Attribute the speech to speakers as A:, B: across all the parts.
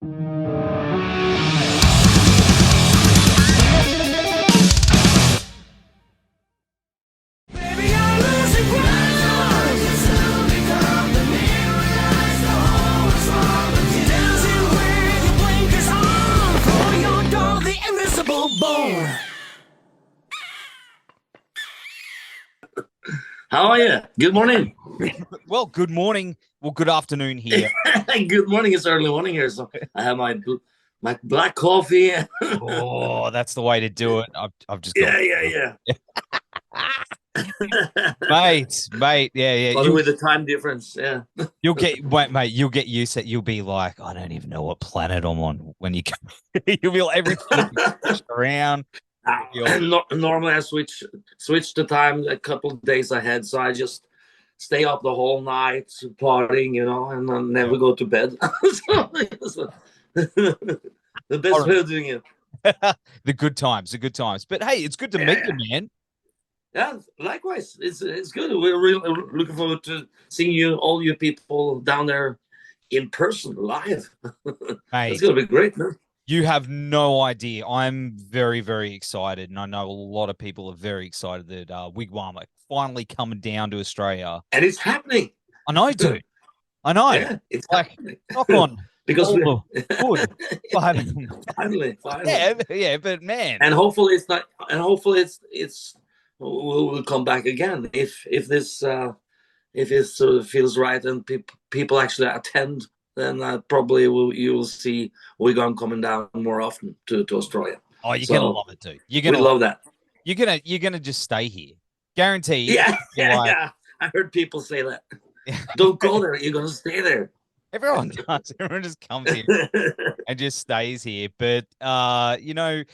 A: How are you? Good morning.
B: Well, good morning. Well, good afternoon here.
A: Good morning. It's early morning here, so I have my black coffee.
B: Oh, that's the way to do it. I've just got
A: Yeah.
B: mate. Yeah.
A: But with the time difference, yeah.
B: You'll get you'll get used to it. You'll be like, I don't even know what planet I'm on when you come. You'll be like, everything around.
A: Normally I switch the time a couple of days ahead, so I just stay up the whole night partying, and then never go to bed. so, the best way of doing it.
B: The good times. But hey, it's good to meet you, man.
A: Yeah, likewise. It's good. We're really looking forward to seeing all you people down there in person, live.
B: Mate,
A: it's gonna be great, man.
B: You have no idea. I'm very, very excited, and I know a lot of people are very excited that WIG WAM are finally coming down to Australia.
A: And it's happening.
B: I know, dude. I know.
A: Yeah, it's
B: like
A: happening.
B: Knock on.
A: Because
B: good.
A: Finally.
B: Yeah, but man.
A: And hopefully it's not. And hopefully it's we'll come back again if this sort of feels right and people actually attend. Then probably you will see WIG WAM coming down more often to Australia.
B: Oh, you're gonna love it, dude. You're gonna
A: love that.
B: You're gonna just stay here, guaranteed.
A: Yeah. I heard people say that. Don't go there. You're gonna stay there.
B: Everyone does. Everyone just comes here and just stays here. But have you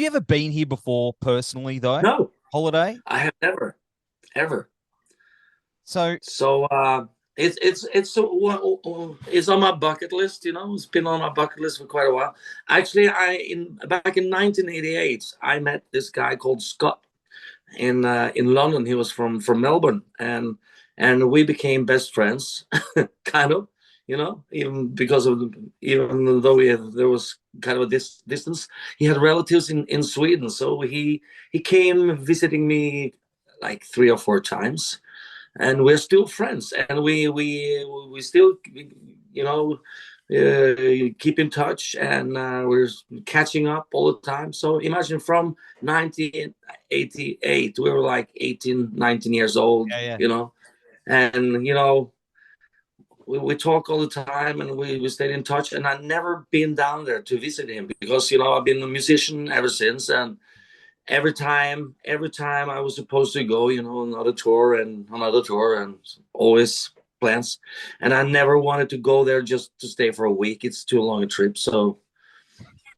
B: ever been here before personally though?
A: No.
B: Holiday?
A: I have never, ever.
B: So
A: it's on my bucket list. It's been on my bucket list for quite a while. Actually, back in 1988, I met this guy called Scott in London. He was from Melbourne, and we became best friends, kind of. Even though there was kind of a distance, he had relatives in Sweden, so he came visiting me like 3 or 4 times. And we're still friends, and we still, keep in touch, and we're catching up all the time. So imagine from 1988, we were like 18, 19 years old, and we talk all the time, and we stayed in touch. And I've never been down there to visit him because I've been a musician ever since, and every time I was supposed to go, another tour and always plans. And I never wanted to go there just to stay for a week. It's too long a trip. So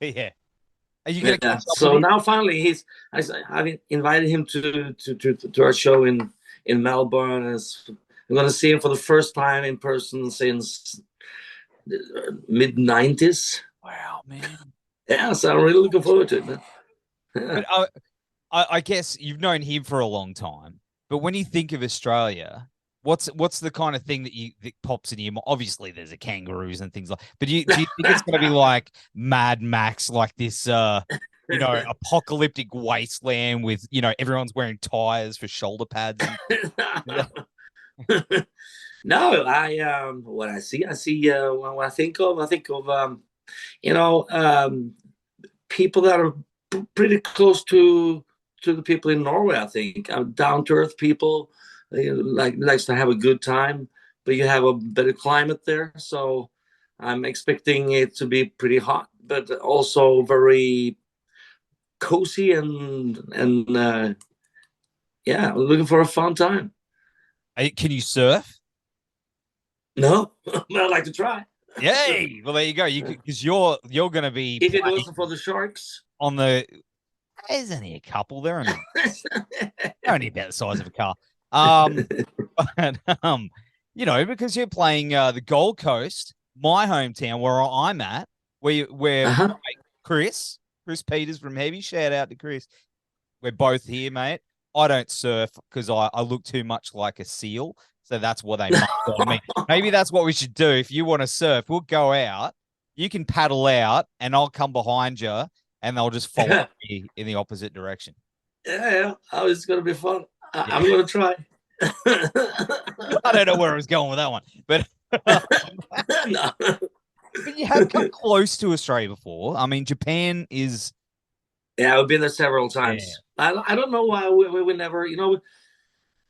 B: yeah. Are you gonna
A: so now finally I've invited him to our show in Melbourne. I'm gonna see him for the first time in person since mid-90s.
B: Wow, man.
A: Yeah, so I'm really looking forward to it, man.
B: But I guess you've known him for a long time. But when you think of Australia, what's the kind of thing that pops in your mind? Obviously, there's a kangaroos and things like. But do you think it's going to be like Mad Max, like this, apocalyptic wasteland with everyone's wearing tires for shoulder pads?
A: No, what I see when I think of people that are pretty close to the people in Norway. I think down to earth people, likes to have a good time, but you have a better climate there. So I'm expecting it to be pretty hot, but also very cozy and I'm looking for a fun time.
B: Can you surf?
A: No, but I'd like to try.
B: Yay! Well, there you go. Because you're going to be.
A: If it wasn't for the sharks.
B: There's only a couple. They're only about the size of a car. But, because you're playing the Gold Coast, my hometown, where I'm at, where Chris Peters from Heavy, shout out to Chris. We're both here, mate. I don't surf because I look too much like a seal. So that's what they must on me. Maybe that's what we should do. If you want to surf, we'll go out. You can paddle out, and I'll come behind you, and they'll just follow me in the opposite direction.
A: Yeah. Oh, it's gonna be fun.
B: Yeah.
A: I'm gonna try.
B: I don't know where I was going with that one, but
A: No.
B: but you have come close to Australia before. I mean, Japan is.
A: Yeah, I've been there several times. Yeah. I don't know why we never,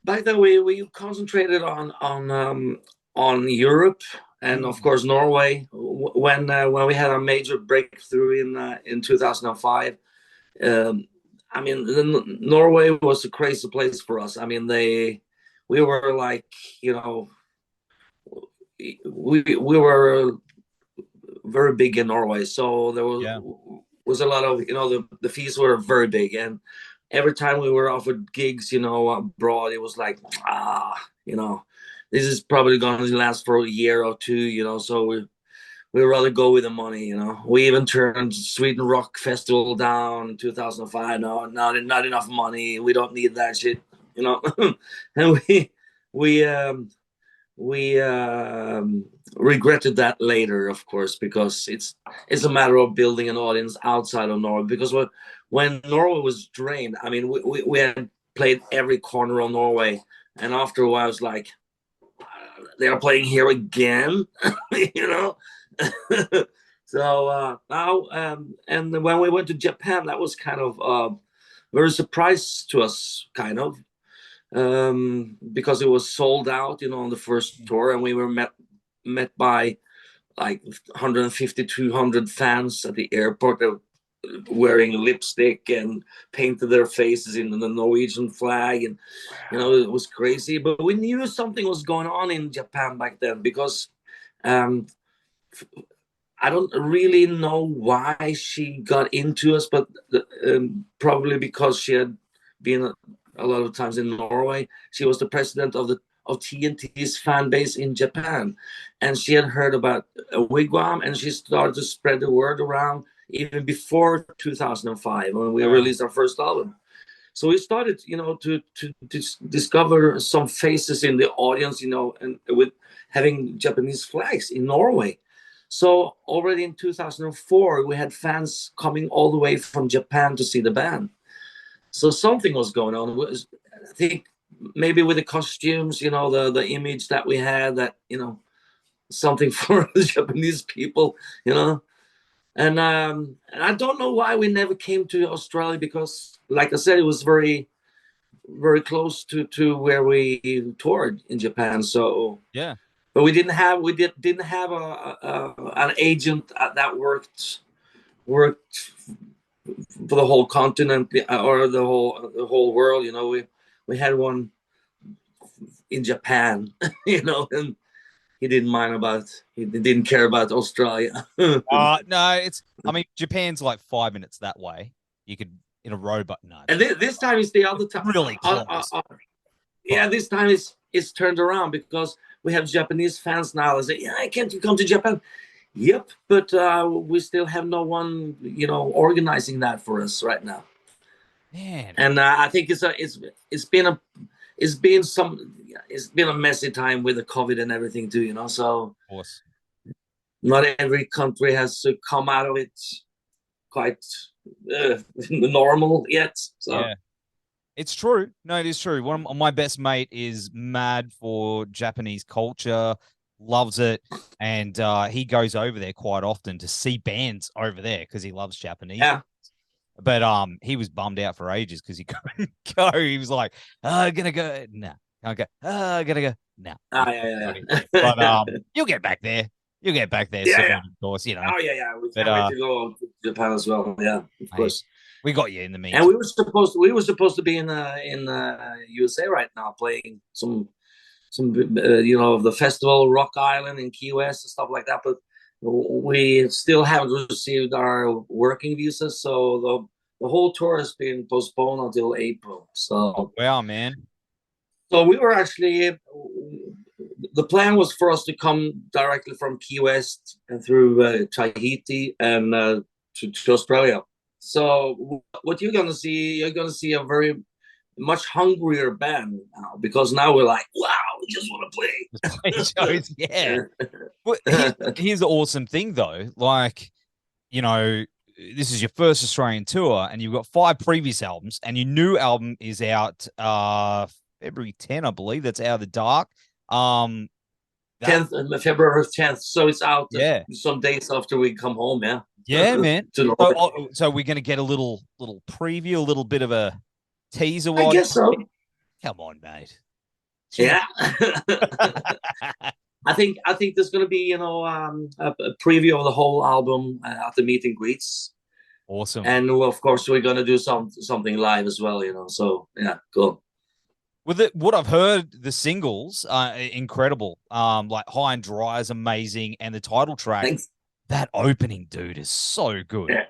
A: back then we concentrated on Europe and of course Norway when we had a major breakthrough in 2005. I mean, Norway was a crazy place for us. I mean, we were like, we were very big in Norway, so there was a lot of, the fees were very big, and every time we were offered gigs, abroad, it was like, this is probably going to last for a year or two, so we rather go with the money, We even turned Sweden Rock Festival down in 2005. No, not enough money. We don't need that shit, and we regretted that later, of course, because it's a matter of building an audience outside of Norway. Because when Norway was drained, I mean, we had played every corner of Norway, and after a while, I was like, they are playing here again, So now, and when we went to Japan, that was kind of very surprise to us, kind of. Because it was sold out, on the first tour, and we were met by like 150, 200 fans at the airport that were wearing lipstick and painted their faces in the Norwegian flag, and it was crazy. But we knew something was going on in Japan back then, because I don't really know why she got into us, but probably because she had been a lot of times in Norway. She was the president of TNT's fan base in Japan, and she had heard about WIG WAM, and she started to spread the word around even before 2005 when we released our first album. So we started, to discover some faces in the audience, and with having Japanese flags in Norway. So already in 2004, we had fans coming all the way from Japan to see the band. So something was going on. I think maybe with the costumes, the image that we had, that, something for the Japanese people, And I don't know why we never came to Australia, because, like I said, it was very, very close to where we toured in Japan. So
B: yeah,
A: but we didn't have an agent that worked for the whole continent or the whole world. We had one in Japan, and he didn't care about Australia.
B: no, I mean, Japan's like 5 minutes that way. You could in a row, but no.
A: And this time is the other time.
B: Really close.
A: Yeah, this time it's turned around, because we have Japanese fans now. They say, "Yeah, can't you come to Japan?" Yep, but we still have no one, organizing that for us right now.
B: Man,
A: and I think it's been a messy time with the COVID and everything too, So
B: of course,
A: not every country has to come out of it quite normal yet. So.
B: yeah. It's true. No, it is true. One of my best mate is mad for Japanese culture, loves it, and he goes over there quite often to see bands over there because he loves Japanese.
A: Yeah.
B: But he was bummed out for ages because he couldn't go. He was like, "Oh, I'm gonna go. No, I'm gonna go. No."
A: Yeah.
B: But you'll get back there. You'll get back there soon, of course.
A: Oh yeah. We can't wait to go to Japan as well. Yeah, of course.
B: We got you in the meantime.
A: And we were supposed to be in USA right now, playing some the festival Rock Island in Key West and stuff like that. But we still haven't received our working visas, so the whole tour has been postponed until April. So
B: wow, man.
A: So we were actually, the plan was for us to come directly from Key West and through Tahiti and to Australia. So what you're going to see a very much hungrier band now, because now we're like, wow, We just want to play.
B: Just play shows. Yeah. Well, here's the awesome thing, though. Like, you know, this is your first Australian tour, and you've got 5 previous albums, and your new album is out February 10, I believe. That's Out of the Dark.
A: 10th, February 10th. So it's out some days after we come home, yeah.
B: Yeah, man. So we're going to get a little preview, a little bit of a teaser.
A: I guess so.
B: Come on, mate.
A: Yeah. I think there's going to be, you know, a preview of the whole album at the meet and greets.
B: Awesome.
A: And of course, we're going to do something live as well, you know. So yeah, cool.
B: With it, what I've heard, the singles are incredible. Like High and Dry is amazing, and the title track.
A: Thanks.
B: That opening, dude, is so good.
A: Yeah.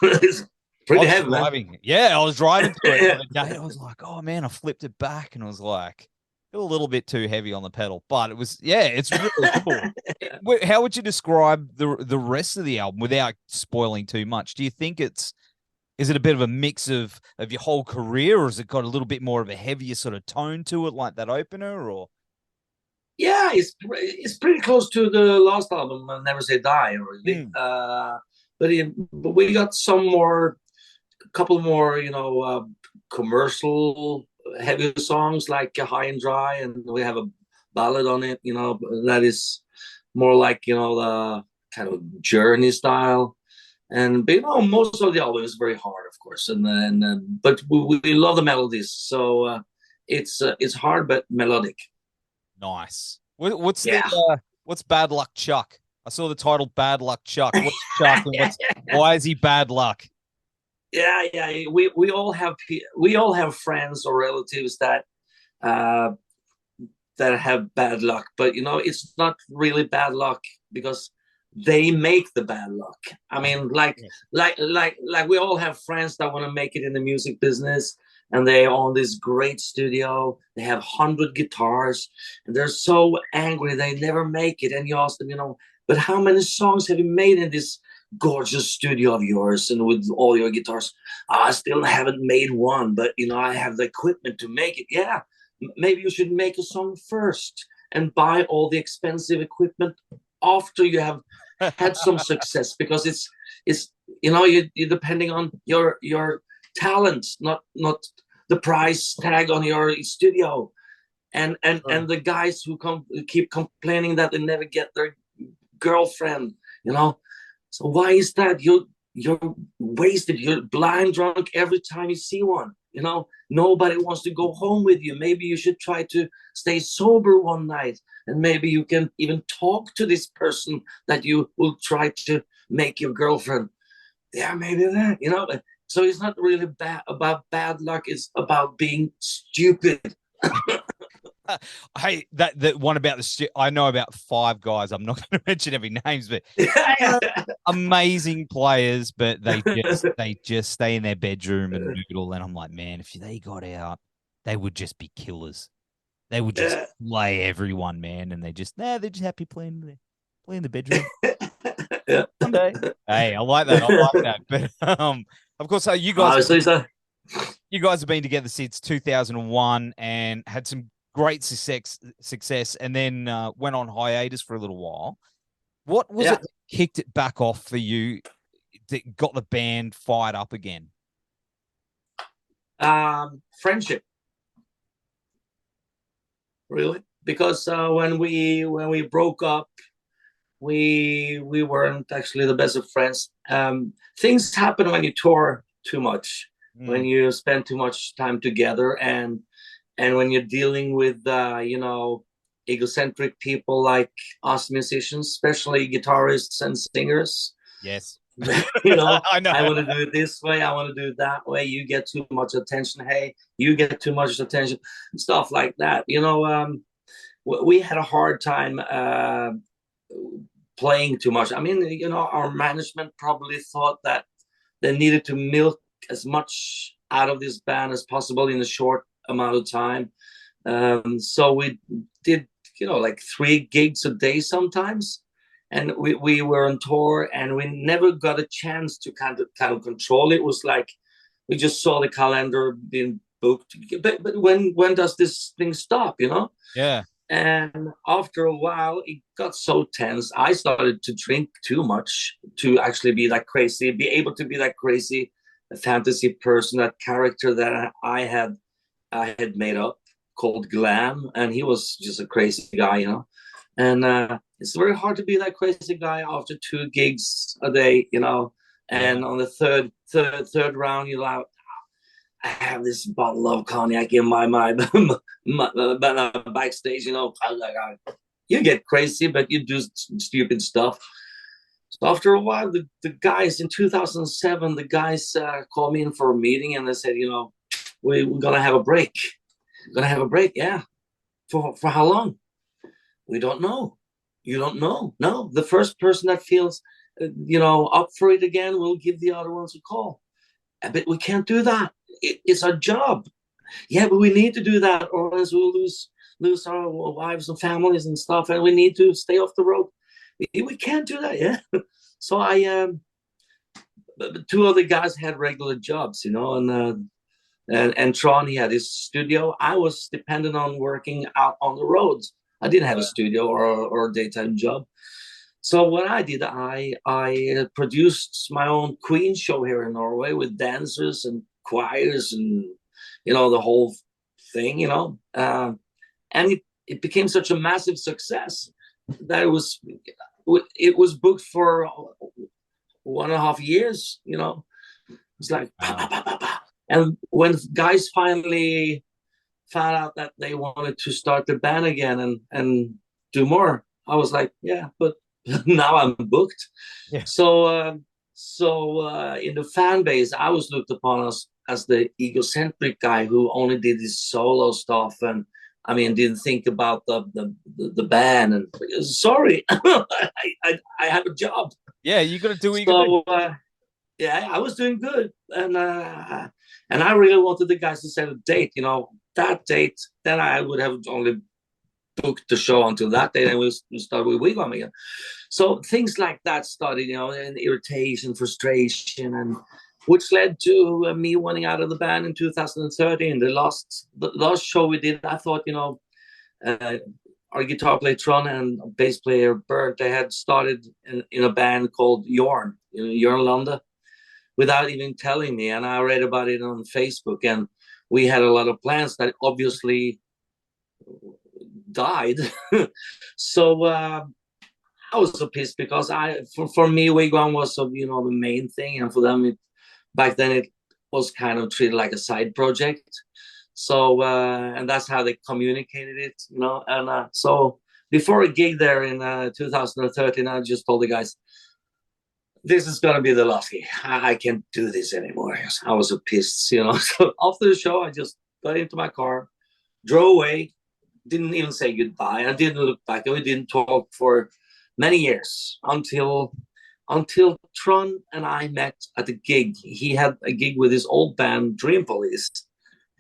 B: It's
A: pretty heavy, man.
B: Yeah, I was driving through it the other day. I was like, oh man, I flipped it back, and I was like, a little bit too heavy on the pedal, but it was, it's really cool. How would you describe the rest of the album without spoiling too much? Do you think is it a bit of a mix of your whole career, or has it got a little bit more of a heavier sort of tone to it, like that opener, or?
A: Yeah, it's pretty close to the last album, Never Say Die, really. But we got a couple more, you know, commercial heavy songs like High and Dry, and we have a ballad on it, you know, that is more like, you know, the kind of Journey style. But you know, most of the album is very hard, of course, but we love the melodies, so it's hard but melodic.
B: Nice. What's Bad Luck Chuck? I saw the title Bad Luck Chuck. What's Chuck? Why is he bad luck?
A: Yeah. We all have friends or relatives that have bad luck, but you know, it's not really bad luck because they make the bad luck. I mean, like we all have friends that want to make it in the music business, and they own this great studio. They have 100 guitars, and they're so angry they never make it. And you ask them, you know, but how many songs have you made in this gorgeous studio of yours and with all your guitars? I still haven't made one, but you know, I have the equipment to make it. Yeah, maybe you should make a song first and buy all the expensive equipment after you have had some success, because it's you know, you're depending on your talent, not the price tag on your studio. And the guys who keep complaining that they never get their girlfriend, you know. So why is that? You're wasted. You're blind drunk every time you see one. You know, nobody wants to go home with you. Maybe you should try to stay sober one night, and maybe you can even talk to this person that you will try to make your girlfriend. Yeah, maybe that, you know. So it's not really about bad luck. It's about being stupid.
B: Hey, that one about I know about 5 guys. I'm not going to mention every names, but amazing players, but they just stay in their bedroom and noodle. And I'm like, man, if they got out, they would just be killers. They would just lay everyone, man. And they're just happy playing the bedroom.
A: Yeah.
B: Someday. Hey, I like that. But of course, you guys have been together since 2001 and had some great success, and then went on hiatus for a little while. What was it that kicked it back off for you that got the band fired up again?
A: Friendship, really, because when we broke up, we weren't actually the best of friends. Things happen when you tour too much, when you spend too much time together, and when you're dealing with, you know, egocentric people like us musicians, especially guitarists and singers.
B: Yes.
A: You know,
B: I know.
A: I want to do it this way. I want to do it that way. You get too much attention. Hey, you get too much attention. Stuff like that. You know, we had a hard time playing too much. I mean, you know, our management probably thought that they needed to milk as much out of this band as possible in a short amount of time. So we did, you know, like 3 gigs a day sometimes, and we were on tour, and we never got a chance to kind of control it. It was like we just saw the calendar being booked. But when does this thing stop? You know?
B: Yeah.
A: And after a while, it got so tense. I started to drink too much to actually be that crazy, be able to be that crazy fantasy person, that character that I had made up called Glam, and he was just a crazy guy, you know. And it's very hard to be that crazy guy after 2 gigs a day, you know. And on the third round, you're like, I have this bottle of cognac in my backstage, you know. You get crazy, but you do stupid stuff. So after a while, the guys in 2007, the guys called me in for a meeting, and they said, you know, we're gonna have a break. We're gonna have a break, yeah. For how long? We don't know. You don't know. No, the first person that feels, you know, up for it again, will give the other ones a call. But we can't do that. It's our job. Yeah, but we need to do that, or else we'll lose our wives and families and stuff, and we need to stay off the road. We can't do that. Yeah. So but 2 other guys had regular jobs, you know, and Tron, he had his studio. I was dependent on working out on the roads. I didn't have a studio or a daytime job. So what I did, I produced my own Queen show here in Norway with dancers and choirs and, you know, the whole thing, you know. And it became such a massive success that it was booked for 1.5 years, you know. It's like, and when guys finally found out that they wanted to start the band again and do more, I was like, yeah, but now I'm booked.
B: Yeah.
A: So in the fan base, I was looked upon as the egocentric guy who only did his solo stuff, and I mean didn't think about the band. And sorry, I have a job.
B: Yeah, you got to do what you got to do.
A: Yeah, I was doing good, and I really wanted the guys to set a date. You know, that date. Then I would have only booked the show until that day, and we start with WIG WAM again. So things like that started, you know, and irritation, frustration, and which led to me wanting out of the band in 2013. The last show we did, I thought, you know, our guitar player Tron and bass player Bert, they had started in a band called Jorn, you know, Jorn Lande, without even telling me. And I read about it on Facebook, and we had a lot of plans that obviously died. So I was so pissed because for me, WIG WAM was, you know, the main thing, and for them, back then it was kind of treated like a side project. So and that's how they communicated it, you know. And so before a gig there in 2013, I just told the guys, this is gonna be the last gig. I can't do this anymore. I was so pissed, you know. So after the show, I just got into my car, drove away, didn't even say goodbye. I didn't look back, and we didn't talk for many years until Tron and I met at a gig. He had a gig with his old band Dream Police,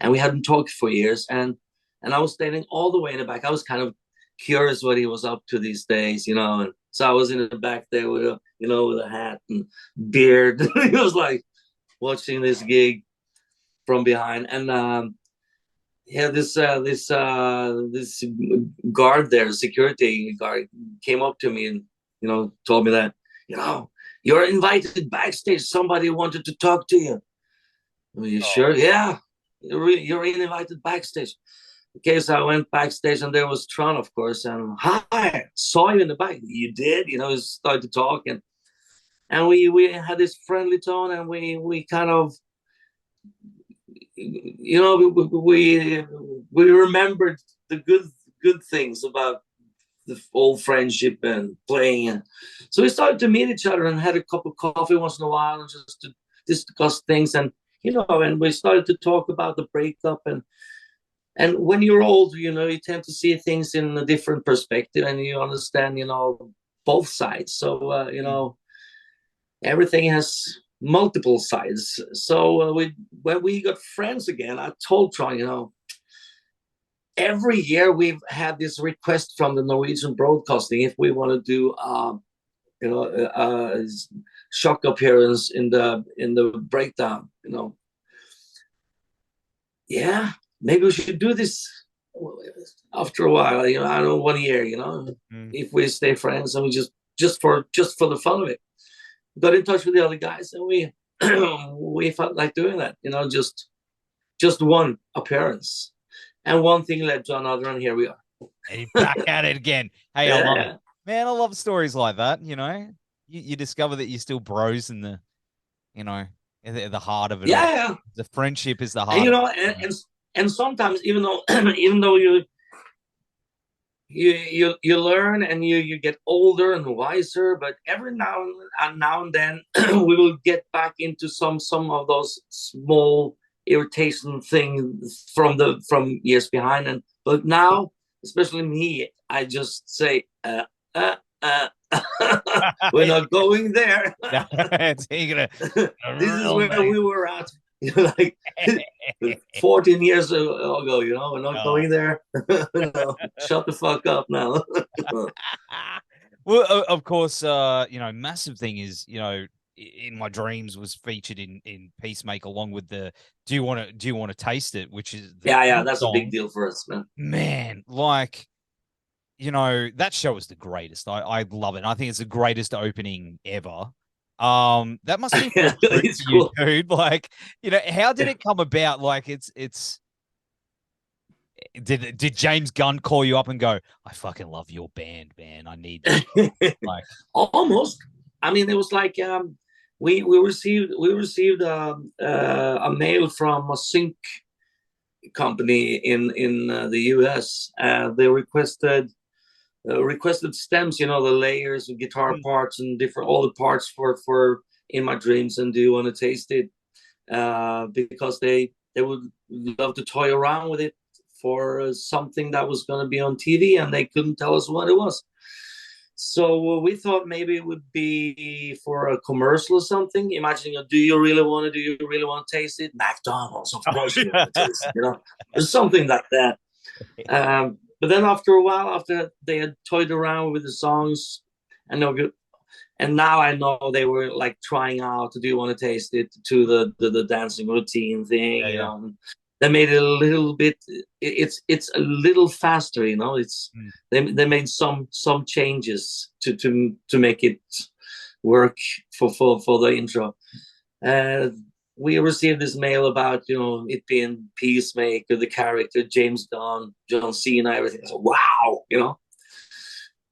A: and we hadn't talked for years. And I was standing all the way in the back. I was kind of curious what he was up to these days, you know. And so I was in the back there with a hat and beard. He was like watching this gig from behind, and yeah, this guard there, security guard, came up to me and, you know, told me that, you know, you're invited backstage. Somebody wanted to talk to you. Are you sure? Yeah, you're invited backstage. Okay, so I went backstage, and there was Tron, of course, and hi, saw you in the back. You did, you know, started to talk, and we had this friendly tone, and we kind of, you know, we remembered the good things about the old friendship and playing, and so we started to meet each other and had a cup of coffee once in a while and just to discuss things, and, you know, and we started to talk about the breakup, and when you're old, you know, you tend to see things in a different perspective, and you understand, you know, both sides. So you know, everything has multiple sides. So when we got friends again, I told Tron, you know, every year we've had this request from the Norwegian Broadcasting if we want to do you know, a shock appearance in the breakdown, you know. yeah, maybe we should do this after a while. You know, I don't know, 1 year. You know, if we stay friends and we just for the fun of it, got in touch with the other guys, and we we felt like doing that. You know, just one appearance, and one thing led to another, and here we are.
B: And back at it again. Hey,
A: Yeah.
B: I love it, man. I love stories like that. You know, you discover that you're still bros in the, you know, the heart of it all.
A: Yeah.
B: The friendship is the heart.
A: And you know,
B: of it,
A: and sometimes even though even though you learn and you get older and wiser, but every now and then we will get back into some of those small irritation things from years behind. And but now, especially me, I just say we're not going there.
B: This
A: is where we were at. Like 14 years ago, you know, we're not going there. No, shut the fuck up now.
B: Well, of course, you know, massive thing is, you know, in my dreams was featured in Peacemaker along with the do you want to taste it, which is
A: yeah, that's song. A big deal for us,
B: man. Like, you know, that show is the greatest. I love it. I think it's the greatest opening ever. That must be it's cool. You, dude. Like, you know, how did it come about? Like, did James Gunn call you up and go, I fucking love your band, man. I need like
A: almost. I mean, it was like we received a mail from a sync company in the US. They requested stems, you know, the layers of guitar parts and all the parts for In My Dreams and Do You Want to Taste It, because they would love to toy around with it for something that was going to be on TV, and they couldn't tell us what it was. So we thought maybe it would be for a commercial or something. Imagine, do you really want to taste it? McDonald's, of course you want to taste it, you know, something like that. But then after a while, after they had toyed around with the songs, and now I know they were like trying out to Do You Want to Taste It to the dancing routine thing, you know. They made it a little bit. It's a little faster, you know. They made some changes to make it work for the intro. We received this mail about, you know, it being Peacemaker, the character, James Gunn, John Cena, everything. So, wow, you know.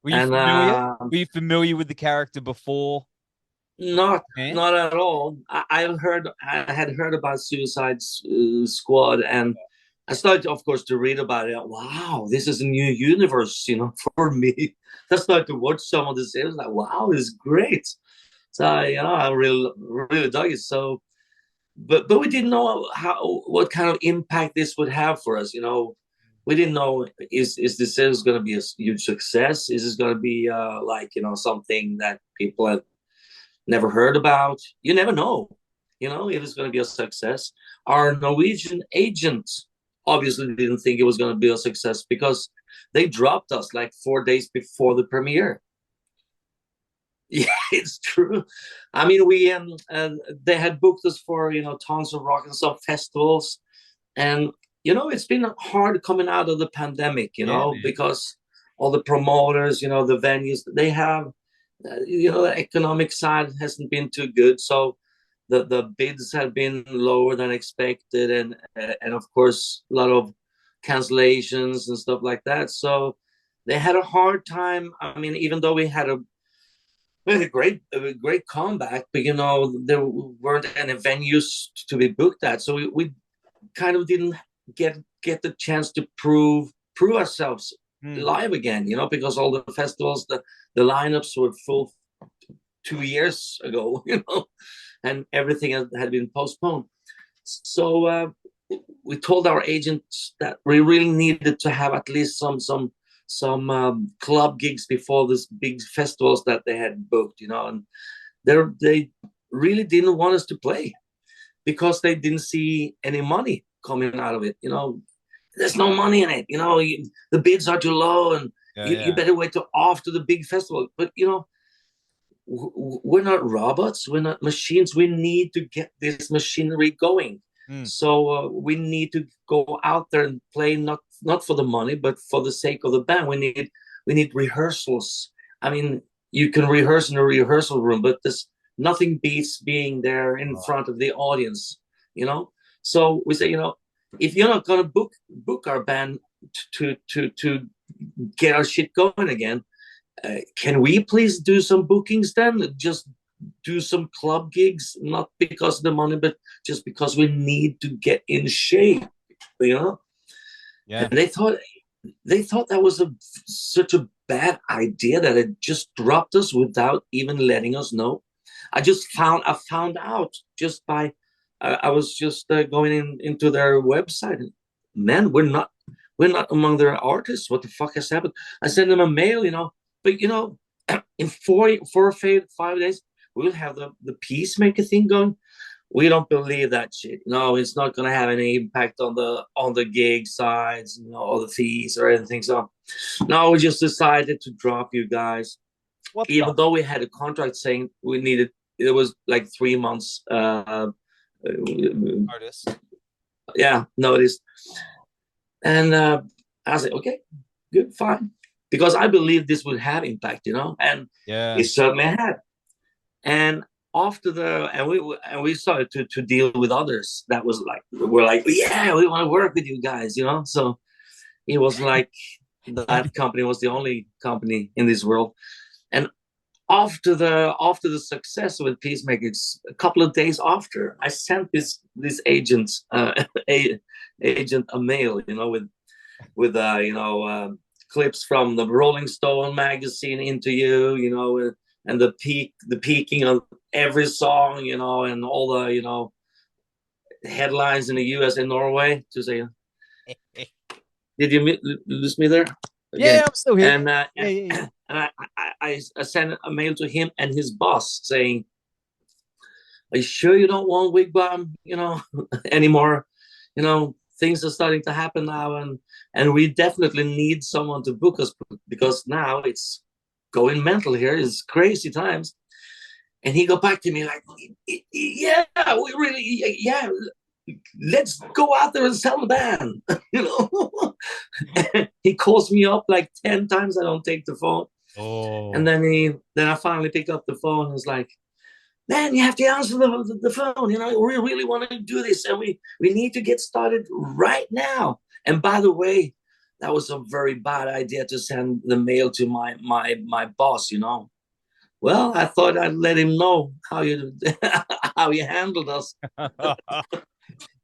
B: Were you familiar with the character before?
A: Not at all. I had heard about Suicide Squad, and I started, of course, to read about it. Wow, this is a new universe, you know, for me. I started to watch some of the series. Like, wow, this is great. So, you know, I really dug it. So, but we didn't know what kind of impact this would have for us. You know, we didn't know is this series going to be a huge success? Is this going to be like, you know, something that people have never heard about? You never know, you know, if it's going to be a success. Our Norwegian agent obviously didn't think it was going to be a success because they dropped us like 4 days before the premiere. Yeah, it's true. I mean, we they had booked us for, you know, tons of rock and some festivals, and you know, it's been hard coming out of the pandemic, you know, because all the promoters, you know, the venues, they have, you know, the economic side hasn't been too good, so the bids have been lower than expected, and of course a lot of cancellations and stuff like that. So they had a hard time. I mean, even though we had a great comeback, but you know, there weren't any venues to be booked at, so we kind of didn't get the chance to prove ourselves live again, you know, because all the festivals, the lineups were full 2 years ago, you know, and everything had been postponed. So we told our agent that we really needed to have at least some club gigs before these big festivals that they had booked, you know, and they really didn't want us to play because they didn't see any money coming out of it. You know, there's no money in it. You know, the bids are too low, and you better wait till after the big festival. But you know, we're not robots. We're not machines. We need to get this machinery going. So we need to go out there and play not for the money, but for the sake of the band. We need rehearsals. I mean, you can rehearse in a rehearsal room, but there's nothing beats being there in front of the audience, you know. So we say, you know, if you're not gonna book our band to get our shit going again, can we please do some bookings then? Just do some club gigs, not because of the money, but just because we need to get in shape, you know.
B: Yeah.
A: And they thought that was such a bad idea that it just dropped us without even letting us know. I found out just by I was just going into their website. And, man, we're not among their artists. What the fuck has happened? I sent them a mail, you know. But you know, in 4 or 5 days, we'll have the Peacemaker thing going. We don't believe that shit. No, it's not going to have any impact on the gig sides, you know, or the fees or anything. So, no, we just decided to drop you guys. Even though we had a contract saying we needed, it was like 3 months
B: notice.
A: Yeah, notice. And I said, okay, good, fine, because I believe this would have impact, you know, and it certainly had. And after we started to deal with others that was like, we're like, yeah, we want to work with you guys, you know. So it was like that company was the only company in this world. And after the success with Peacemakers, a couple of days after, I sent this agent agent a mail, you know, with clips from the Rolling Stone magazine interview, you know, and the peaking of every song, you know, and all the, you know, headlines in the US and Norway to say, did you lose me there?
B: Again? Yeah, I'm still here.
A: And, and I sent a mail to him and his boss saying, are you sure you don't want WIG WAM, you know, anymore? You know, things are starting to happen now, and we definitely need someone to book us, because now it's going mental here. It's crazy times. And he got back to me like, yeah, we really, yeah, let's go out there and sell the band, you know. He calls me up like 10 times. I don't take the phone. And then I finally pick up the phone and was like, man, you have to answer the phone. You know, we really want to do this, and we need to get started right now. And by the way, that was a very bad idea to send the mail to my boss, you know. Well, I thought I'd let him know how you handled us.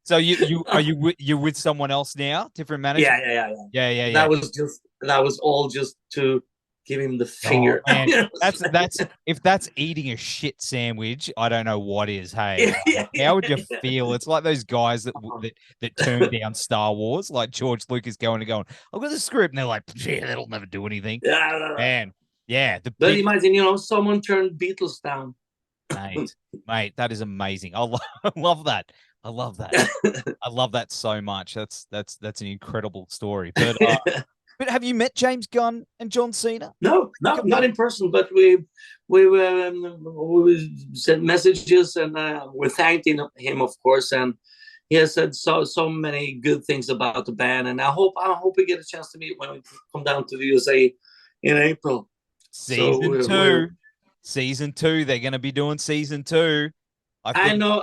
B: So you're with someone else now, different manager? Yeah.
A: That was all just to give him the finger.
B: Oh, man. That's if that's eating a shit sandwich, I don't know what is. Hey, how would you feel? It's like those guys that turned down Star Wars, like George Lucas going, I've got the script, and they're like, yeah, that'll never do anything. Man, yeah.
A: But imagine, you know, someone turned Beatles down.
B: Mate, that is amazing. I love that. I love that. I love that so much. That's an incredible story. But but have you met Jaymes Gunn and John Cena?
A: No, not in person. But we sent messages, and we thanked him, of course. And he has said so many good things about the band. And I hope we get a chance to meet when we come down to the USA in April.
B: Season 2. They're going to be doing season 2.
A: I know,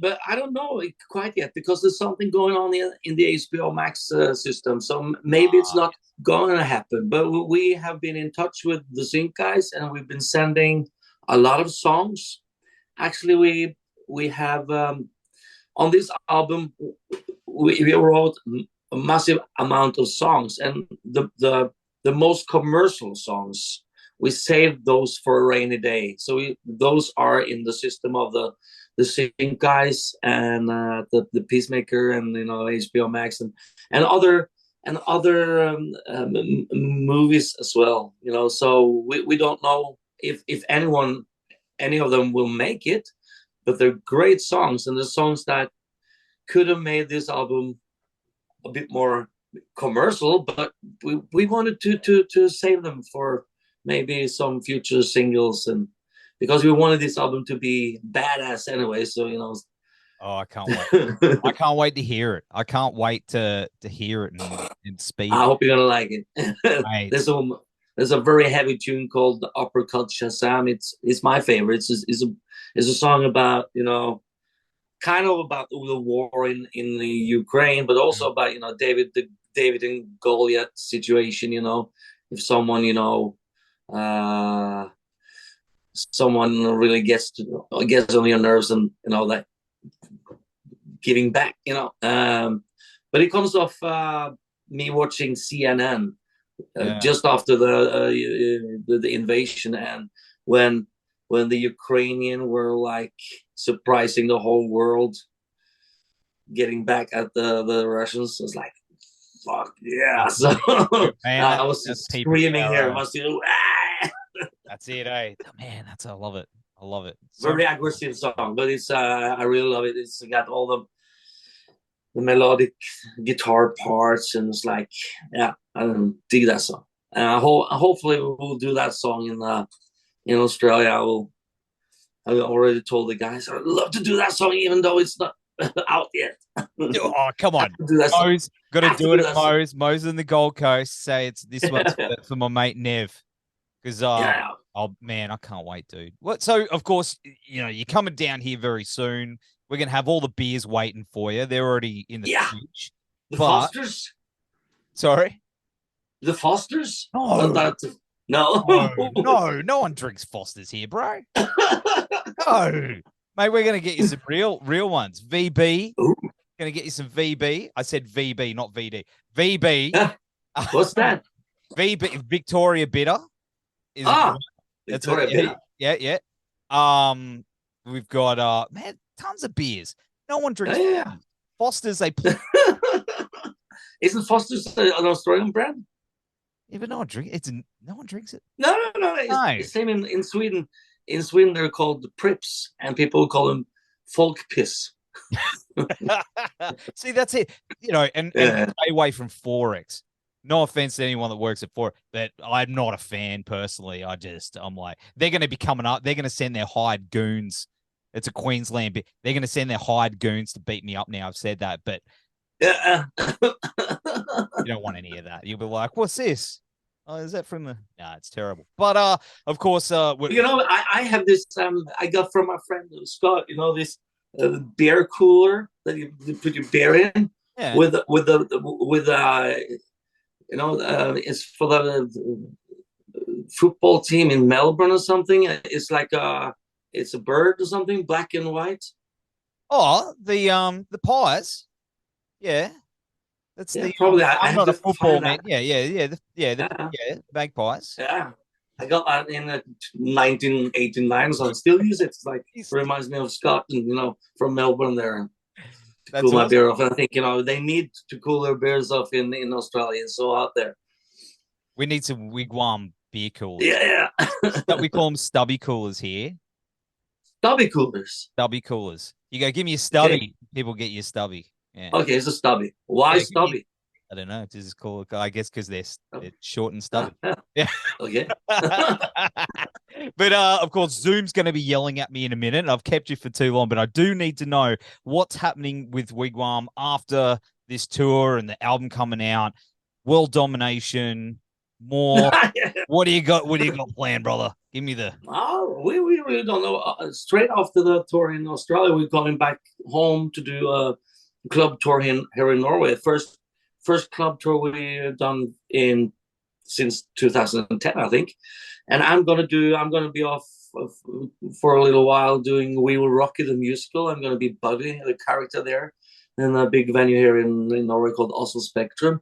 A: but I don't know quite yet, because there's something going on in the HBO Max system. So maybe it's not going to happen. But we have been in touch with the Sync guys, and we've been sending a lot of songs. Actually, we have on this album we wrote a massive amount of songs, and the most commercial songs, we saved those for a rainy day. So those are in the system of the Sync guys and the Peacemaker, and, you know, HBO Max and other movies as well. You know, so we don't know if any of them will make it, but they're great songs, and the songs that could have made this album a bit more commercial, but we wanted to save them for maybe some future singles, and because we wanted this album to be badass anyway. So, you know,
B: Oh, I can't wait. I can't wait to hear it. I can't wait to hear it and speed.
A: I hope you're gonna like it.
B: Mate.
A: There's a very heavy tune called the Uppercut Shazam. It's my favorite. It's a song about, you know, kind of about the war in the Ukraine, but also about, you know, David and Goliath situation. You know, if someone, you know, someone really gets on your nerves, and you know that giving back, you know. But it comes off me watching CNN just after the invasion, and when the Ukrainian were like surprising the whole world, getting back at the Russians. I was like, fuck yeah. So I was screaming here.
B: That's it, eh? Man, I love it. I love it.
A: Very aggressive song, but it's I really love it. It's got all the melodic guitar parts, and it's like, yeah, I dig that song. Hopefully we'll do that song in Australia. I already told the guys I'd love to do that song, even though it's not out yet.
B: Oh, come on. Mo's got to do it at Mo's. Mo's in the Gold Coast. Say it's this one's for my mate Nev. Because oh man, I can't wait, dude. What? So of course, you know, you're coming down here very soon. We're gonna have all the beers waiting for you. They're already in the fridge.
A: The Fosters.
B: Sorry.
A: The Fosters?
B: No.
A: No,
B: no one drinks Fosters here, bro. No, mate, we're gonna get you some real ones. VB.
A: Ooh.
B: Gonna get you some VB. I said VB, not VD. VB.
A: What's that?
B: VB, Victoria Bitter.
A: Victoria Bitter.
B: Yeah. We've got man, tons of beers. No one drinks Fosters. They
A: Isn't Foster's an Australian brand?
B: Yeah, but no one drinks it. No one drinks it.
A: No. It's the same in Sweden. In Sweden, they're called Prips, and people call them folk piss.
B: See, that's it. You know, and stay away from Forex. No offense to anyone that works at Forex, but I'm not a fan personally. I'm like, they're going to be coming up. They're going to send their hired goons. It's a Queensland bit. They're going to send their hired goons to beat me up now. I've said that, but
A: yeah.
B: You don't want any of that. You'll be like, what's this? Oh, is that from the? Nah, it's terrible. But of course,
A: you know, I have this. I got from my friend Scott. You know, this beer cooler that you put your beer in with you know, it's for the football team in Melbourne or something. It's like it's a bird or something, black and white.
B: Oh, the Pies. Yeah. That's
A: probably.
B: I'm not a football man. Yeah. The Magpies.
A: Yeah, I got that in 1989, so I still use it. It's like it reminds me of Scott, and you know, from Melbourne there. To cool my beer off. And I think, you know, they need to cool their beers off in Australia. It's so out there.
B: We need some WIG WAM beer coolers.
A: Yeah.
B: We call them stubby coolers here.
A: Stubby coolers.
B: Stubby coolers. You go, give me a stubby. Okay. People get you a stubby. Yeah.
A: Okay, it's a stubby. Why stubby?
B: I don't know. This is cool. I guess because they're short and stubby. Yeah.
A: Okay.
B: But of course, Zoom's going to be yelling at me in a minute. I've kept you for too long, but I do need to know what's happening with WIG WAM after this tour and the album coming out. World domination, more. What do you got? What do you got planned, brother? Give me the.
A: Oh, we really don't know. Straight after the tour in Australia, we're coming back home to do a club tour here in Norway. First club tour we've done since 2010, I think. And I'm gonna be off for a little while doing We Will Rock You, the musical. I'm gonna be Buddy, the character there, in a big venue here in Norway called Oslo Spectrum.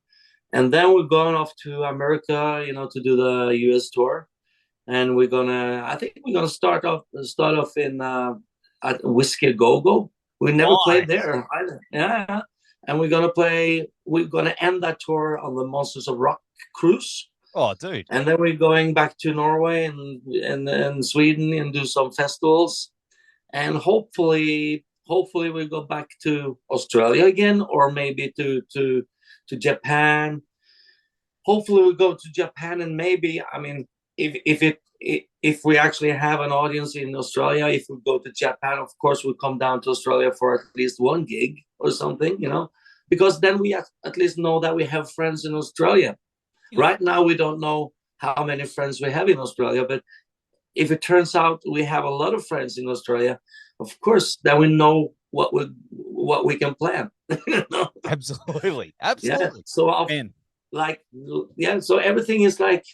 A: And then we're going off to America, you know, to do the US tour. And I think we're gonna start off in at Whiskey A Go Go. We never played there either. Yeah. And we're gonna end that tour on the Monsters of Rock cruise.
B: Oh, dude!
A: And then we're going back to Norway and Sweden and do some festivals, and hopefully we go back to Australia again, or maybe to Japan. Hopefully we go to Japan, and maybe, I mean, if if we actually have an audience in Australia, if we go to Japan, of course we'll come down to Australia for at least one gig or something, you know, because then we at least know that we have friends in Australia. Right now we don't know how many friends we have in Australia, but if it turns out we have a lot of friends in Australia, of course, then we know what we can plan. You know?
B: Absolutely.
A: Yeah. So so everything is like,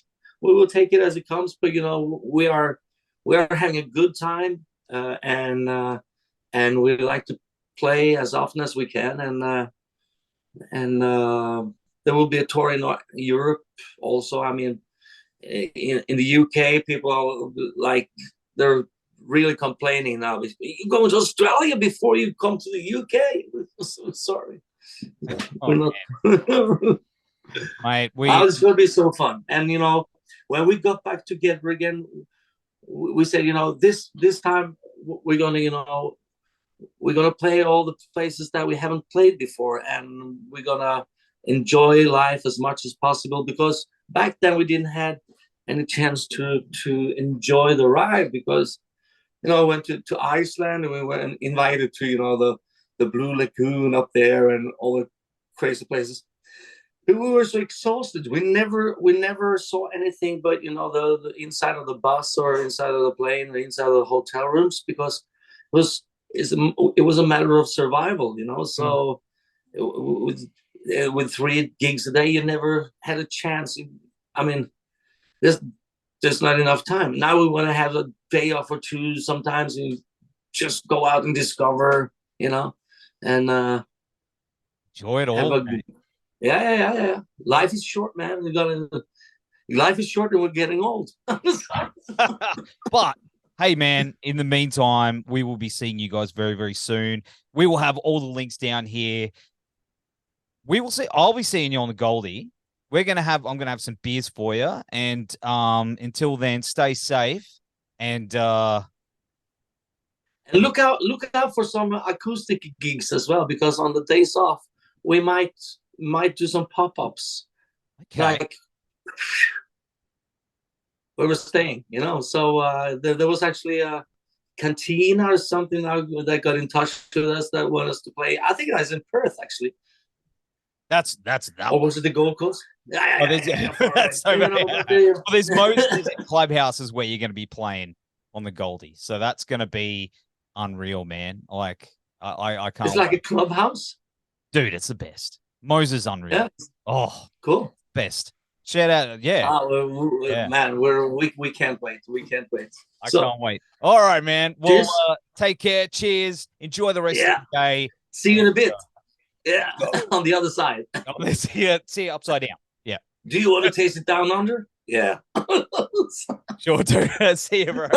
A: we will take it as it comes, but you know, we are having a good time, and we like to play as often as we can, and there will be a tour in Europe also. I mean, in the UK, people are like, they're really complaining now. You're going to Australia before you come to the UK. So sorry.
B: Oh, mate,
A: it's going to be so fun. And you know, when we got back together again, we said, you know, this time we're gonna, you know, we're gonna play all the places that we haven't played before, and we're gonna enjoy life as much as possible, because back then we didn't have any chance to enjoy the ride, because, you know, we went to Iceland and we were invited to, you know, the Blue Lagoon up there and all the crazy places. But we were so exhausted. We never saw anything but, you know, the inside of the bus or inside of the plane, or inside of the hotel rooms, because it was a matter of survival, you know. So with 3 gigs a day, you never had a chance. I mean, there's not enough time. Now we want to have a day off or 2 sometimes and just go out and discover, you know, and
B: enjoy it all.
A: Yeah. Life is short, man. Life is short and we're getting old.
B: But hey, man, in the meantime, we will be seeing you guys very, very soon. We will have all the links down here. We will see. I'll be seeing you on the Goldie. I'm gonna have some beers for you. And until then, stay safe. And
A: look out for some acoustic gigs as well, because on the days off we might do some pop-ups. Okay. Like where we're staying, you know. So there was actually a cantina or something that got in touch with us that want us to play. I think that's in Perth, actually.
B: That's
A: or was it the Gold Coast?
B: There's most clubhouses where you're going to be playing on the Goldie, so that's going to be unreal, man. Like I can't.
A: It's like a clubhouse,
B: dude. It's the best. Moses unreal.
A: Yeah.
B: Oh,
A: cool.
B: Best. Shout out, yeah.
A: Man, we can't wait. We can't wait.
B: I can't wait. All right, man. Well, take care. Cheers. Enjoy the rest of the day.
A: See you in a bit. Yeah, on the other side.
B: See you upside down. Yeah.
A: Do you want to taste it down under? Yeah.
B: Sure do. See you, bro.